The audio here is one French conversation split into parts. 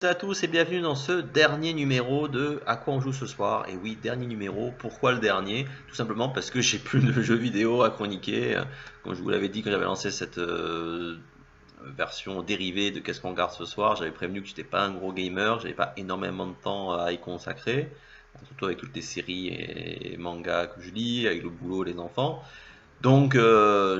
À tous et bienvenue dans ce dernier numéro de À quoi on joue ce soir. Et oui, dernier numéro. Pourquoi le dernier? Tout simplement parce que j'ai plus de jeux vidéo à chroniquer. Comme je vous l'avais dit quand j'avais lancé cette version dérivée de Qu'est-ce qu'on regarde ce soir, j'avais prévenu que j'étais pas un gros gamer, j'avais pas énormément de temps à y consacrer, surtout avec toutes les séries et mangas que je lis, avec le boulot, les enfants. Donc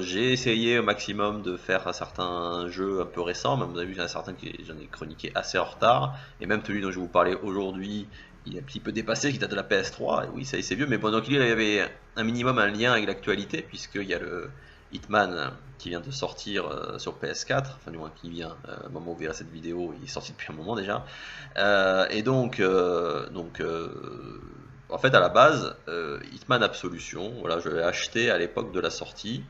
j'ai essayé au maximum de faire un certain jeu un peu récent, même vous avez vu, il y en a certains que j'en ai chroniqué assez en retard, et même celui dont je vais vous parler aujourd'hui, il est un petit peu dépassé, qui date de la PS3, et oui, ça c'est vieux, mais bon, donc il y avait un minimum un lien avec l'actualité, puisqu'il y a le Hitman qui vient de sortir sur PS4, enfin du moins qui vient, au moment où vous verrez cette vidéo, il est sorti depuis un moment déjà, et en fait, à la base, Hitman Absolution, voilà, je l'ai acheté à l'époque de la sortie,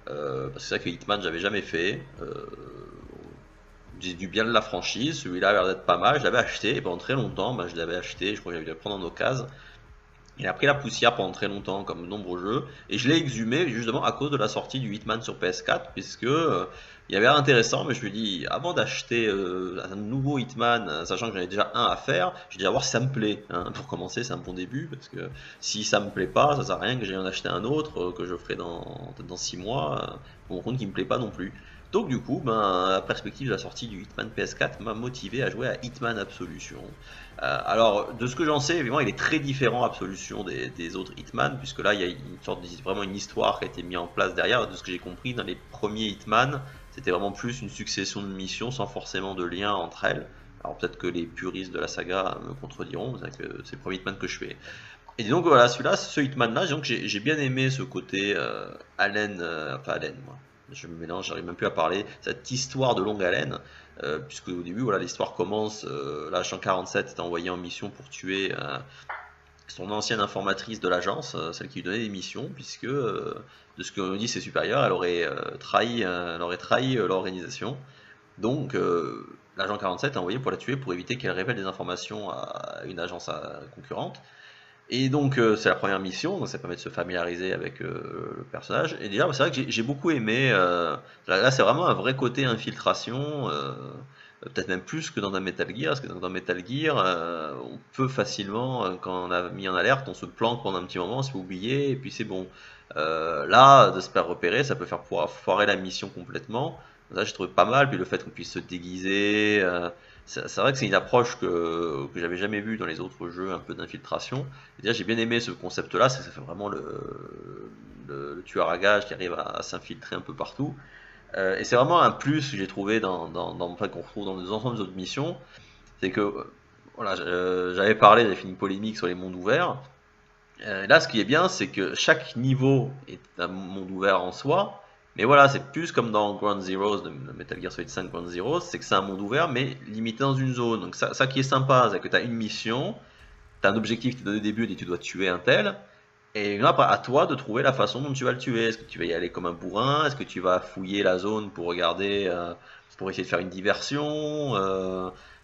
parce que c'est vrai que Hitman, j'avais jamais fait. J'ai du bien de la franchise, celui-là a l'air d'être pas mal, je l'avais acheté, et pendant très longtemps, je l'avais acheté, je crois que j'avais dû le prendre en occasion. Il a pris la poussière pendant très longtemps, comme de nombreux jeux, et je l'ai exhumé justement à cause de la sortie du Hitman sur PS4, puisque il y avait intéressant, mais je me dis, avant d'acheter un nouveau Hitman, sachant que j'en ai déjà un à faire, je vais déjà voir si ça me plaît. Hein. Pour commencer, c'est un bon début, parce que si ça me plaît pas, ça sert à rien que j'aille en acheter un autre, que je ferai peut-être dans 6 mois, pour me rendre compte qu'il me plaît pas non plus. Donc du coup, la perspective de la sortie du Hitman PS4 m'a motivé à jouer à Hitman Absolution. Alors, de ce que j'en sais, évidemment, il est très différent Absolution des autres Hitman, puisque là, il y a une sorte vraiment une histoire qui a été mise en place derrière. De ce que j'ai compris, dans les premiers Hitman, c'était vraiment plus une succession de missions sans forcément de lien entre elles. Alors peut-être que les puristes de la saga me contrediront, c'est le premier Hitman que je fais. Et donc voilà, ce Hitman-là, j'ai bien aimé ce côté enfin Allen, moi. Je me mélange, j'arrive même plus à parler. Cette histoire de longue haleine, puisque au début, voilà, l'histoire commence. L'agent 47 est envoyé en mission pour tuer son ancienne informatrice de l'agence, celle qui lui donnait des missions, puisque de ce que dit ses supérieurs, elle aurait trahi l'organisation. Donc, l'agent 47 est envoyé pour la tuer pour éviter qu'elle révèle des informations à une agence concurrente. Et donc c'est la première mission, donc ça permet de se familiariser avec le personnage. Et déjà, c'est vrai que j'ai beaucoup aimé. Là, c'est vraiment un vrai côté infiltration, peut-être même plus que dans un Metal Gear, parce que dans Metal Gear, on peut facilement, quand on a mis en alerte, on se planque pendant un petit moment, on se fait oublier, et puis c'est bon. Là, de se faire repérer, ça peut faire foirer la mission complètement. Ça, j'ai trouvé pas mal, puis le fait qu'on puisse se déguiser. C'est vrai que c'est une approche que j'avais jamais vue dans les autres jeux un peu d'infiltration. Et déjà, j'ai bien aimé ce concept-là, ça fait vraiment le tueur à gages qui arrive à s'infiltrer un peu partout. Et c'est vraiment un plus que j'ai trouvé enfin, qu'on retrouve dans les ensembles autres missions. C'est que, voilà, j'avais fait une polémique sur les mondes ouverts. Là, ce qui est bien, c'est que chaque niveau est un monde ouvert en soi. Mais voilà, c'est plus comme dans Ground Zeroes de Metal Gear Solid 5 Ground Zeroes, c'est que c'est un monde ouvert, mais limité dans une zone. Donc ça qui est sympa, c'est que tu as une mission, tu as un objectif qui te donne au début et tu dois tuer un tel. Et là, à toi de trouver la façon dont tu vas le tuer. Est-ce que tu vas y aller comme un bourrin? Est-ce que tu vas fouiller la zone pour regarder, pour essayer de faire une diversion?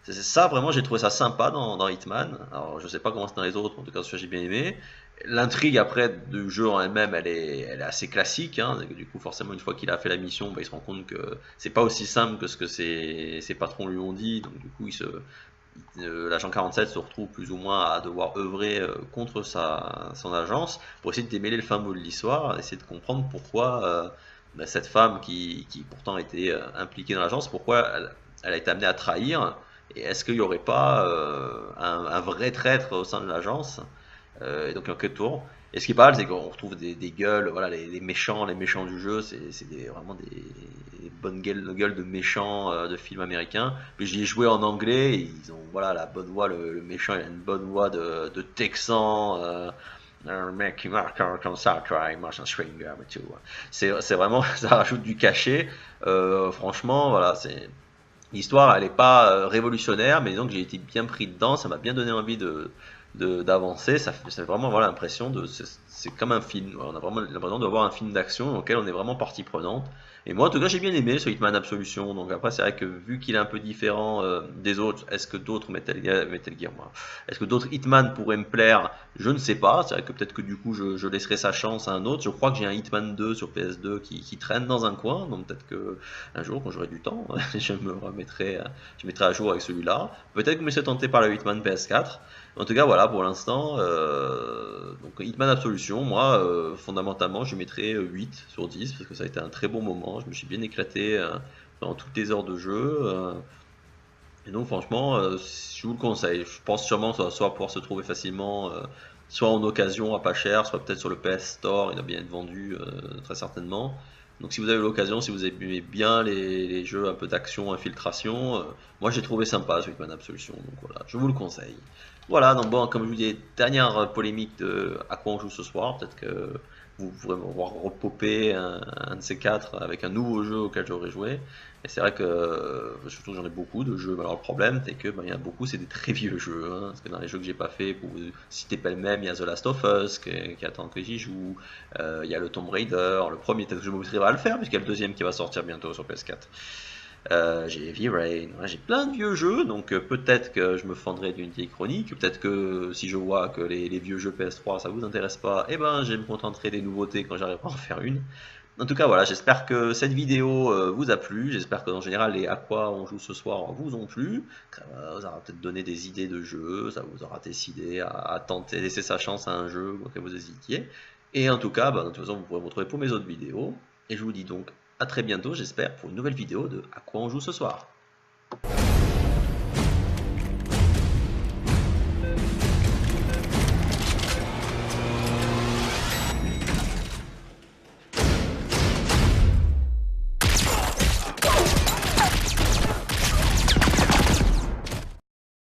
C'est ça, vraiment, j'ai trouvé ça sympa dans Hitman. Alors, je sais pas comment c'est dans les autres, en tout cas, celui j'ai bien aimé. L'intrigue après du jeu en elle-même, elle est assez classique. Hein. Du coup, forcément, une fois qu'il a fait la mission, il se rend compte que c'est pas aussi simple que ce que ses patrons lui ont dit. Donc, du coup, l'agent 47 se retrouve plus ou moins à devoir œuvrer contre son agence pour essayer de démêler le fin mot de l'histoire, essayer de comprendre pourquoi cette femme qui pourtant était impliquée dans l'agence, pourquoi elle a été amenée à trahir, et est-ce qu'il n'y aurait pas un vrai traître au sein de l'agence, et donc en quel tour. Et ce qui est pas mal, c'est qu'on retrouve des gueules, voilà, les méchants du jeu, c'est vraiment des bonnes gueules de méchants de films américains. Puis j'y ai joué en anglais, et ils ont, voilà, la bonne voix, le méchant, il a une bonne voix de texan, un mec qui marque comme ça, try, machin, string, tu vois. C'est vraiment, ça rajoute du cachet. Franchement, voilà, l'histoire, elle est pas révolutionnaire, mais disons que j'ai été bien pris dedans, ça m'a bien donné envie d'avancer, ça fait vraiment avoir l'impression de c'est comme un film. Voilà, on a vraiment l'impression de voir un film d'action dans lequel on est vraiment partie prenante. Et moi en tout cas j'ai bien aimé ce Hitman Absolution. Donc après c'est vrai que vu qu'il est un peu différent des autres, est-ce que d'autres Metal Gear moi, est-ce que d'autres Hitman pourraient me plaire? Je ne sais pas. C'est vrai que peut-être que du coup je laisserai sa chance à un autre. Je crois que j'ai un Hitman 2 sur PS2 qui traîne dans un coin. Donc peut-être que un jour quand j'aurai du temps, je mettrai à jour avec celui-là. Peut-être que je me serais tenté par le Hitman PS4. En tout cas, voilà, pour l'instant, donc Hitman Absolution, moi, fondamentalement, je mettrais 8 sur 10, parce que ça a été un très bon moment, je me suis bien éclaté pendant toutes les heures de jeu, et donc franchement, je vous le conseille, je pense sûrement que ça va soit pouvoir se trouver facilement, soit en occasion à pas cher, soit peut-être sur le PS Store, il doit bien être vendu, très certainement. Donc si vous avez l'occasion, si vous aimez bien les jeux un peu d'action, infiltration, moi j'ai trouvé sympa ce Hitman Absolution, donc voilà, je vous le conseille. Voilà, donc bon, comme je vous dis, dernière polémique de à quoi on joue ce soir. Peut-être que vous pourrez me voir repoper un de ces quatre avec un nouveau jeu auquel j'aurais joué. Et c'est vrai que surtout que j'en ai beaucoup de jeux. Mais alors le problème, c'est que il y en a beaucoup, c'est des très vieux jeux. Hein, parce que dans les jeux que j'ai pas fait, pour vous citer pêle-même, il y a The Last of Us qui attend que j'y joue. Il y a le Tomb Raider, le premier, peut-être que je m'obligerai à le faire, puisqu'il y a le deuxième qui va sortir bientôt sur PS4. J'ai Heavy Rain, ouais, j'ai plein de vieux jeux, donc peut-être que je me fendrai d'une vieille chronique, peut-être que si je vois que les vieux jeux PS3 ça vous intéresse pas, eh ben je me contenterai des nouveautés quand j'arriverai à en faire une. En tout cas voilà, j'espère que cette vidéo vous a plu, j'espère que en général les à quoi on joue ce soir vous ont plu, ça vous aura peut-être donné des idées de jeux, ça vous aura décidé à tenter, laisser sa chance à un jeu auquel vous hésitiez. Et en tout cas, de toute façon vous pourrez me retrouver pour mes autres vidéos, et je vous dis donc à très bientôt, j'espère, pour une nouvelle vidéo de À quoi on joue ce soir.